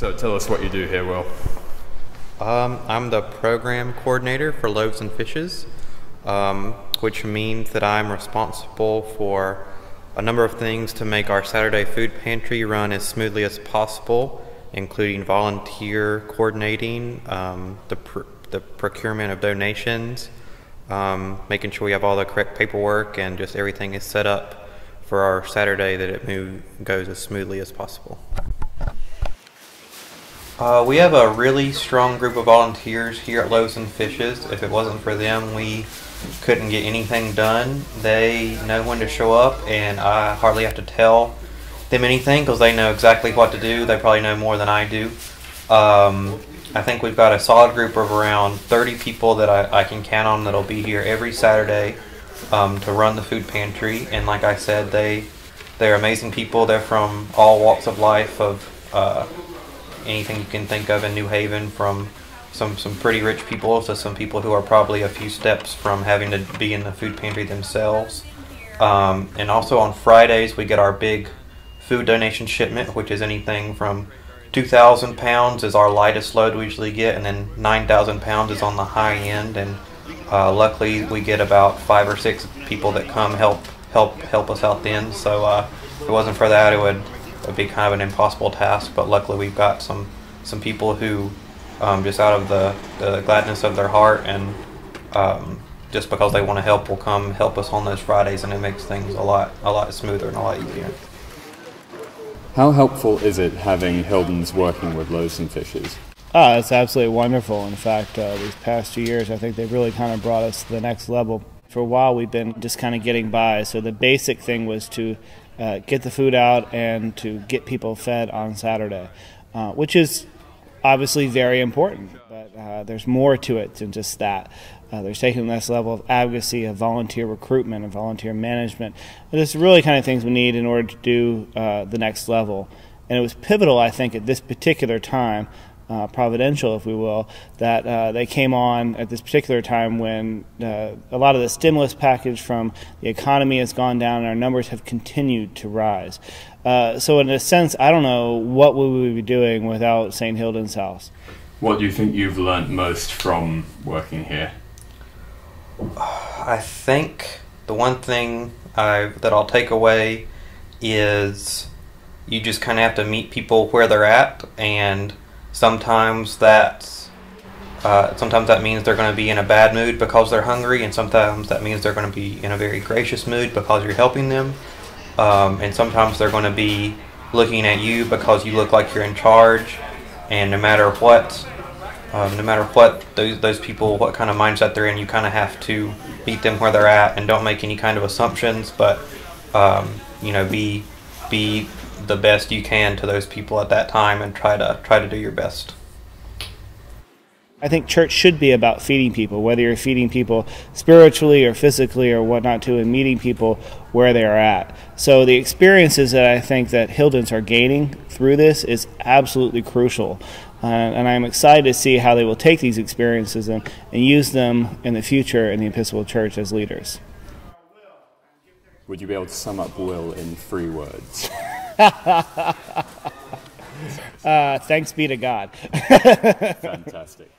So tell us what you do here, Will. I'm the program coordinator for Loaves and Fishes, which means that I'm responsible for a number of things to make our Saturday food pantry run as smoothly as possible, including volunteer coordinating, the procurement of donations, making sure we have all the correct paperwork and just everything is set up for our Saturday that it goes as smoothly as possible. We have a really strong group of volunteers here at Loaves and Fishes. If it wasn't for them, we couldn't get anything done. They know when to show up, and I hardly have to tell them anything because they know exactly what to do. They probably know more than I do. I think we've got a solid group of around 30 people that I can count on that'll be here every Saturday to run the food pantry. And like I said, they're amazing people. They're from all walks of life, of anything you can think of in New Haven, from some pretty rich people to some people who are probably a few steps from having to be in the food pantry themselves. And also on Fridays we get our big food donation shipment, which is anything from 2,000 pounds is our lightest load we usually get, and then 9,000 pounds is on the high end. And luckily we get about 5 or 6 people that come help us out then. So if it wasn't for that, it would be kind of an impossible task. But luckily we've got some people who just out of the gladness of their heart and just because they want to help will come help us on those Fridays, and it makes things a lot smoother and a lot easier. How helpful is it having Hildens working with Loaves and Fishes? It's absolutely wonderful. In fact, these past 2 years, I think they've really kind of brought us to the next level. For a while, we've been just kind of getting by. So the basic thing was to get the food out and to get people fed on Saturday, which is obviously very important. But there's more to it than just that. There's taking this level of advocacy, of volunteer recruitment, and volunteer management. And it's really kind of things we need in order to do the next level. And it was pivotal, I think, at this particular time, providential, if we will, that they came on at this particular time when a lot of the stimulus package from the economy has gone down and our numbers have continued to rise. So in a sense, I don't know what we would be doing without St. Hilden's House. What do you think you've learnt most from working here? I think the one thing that I'll take away is you just kind of have to meet people where they're at, and sometimes that means they're going to be in a bad mood because they're hungry, and sometimes that means they're going to be in a very gracious mood because you're helping them, and sometimes they're going to be looking at you because you look like you're in charge. And no matter what those people, what kind of mindset they're in, you kind of have to meet them where they're at and don't make any kind of assumptions, but be the best you can to those people at that time and try to do your best. I think church should be about feeding people, whether you're feeding people spiritually or physically or whatnot too, and meeting people where they are at. So the experiences that I think that Hildens are gaining through this is absolutely crucial. And I'm excited to see how they will take these experiences and use them in the future in the Episcopal Church as leaders. Would you be able to sum up Will in 3 words? Thanks be to God. Fantastic.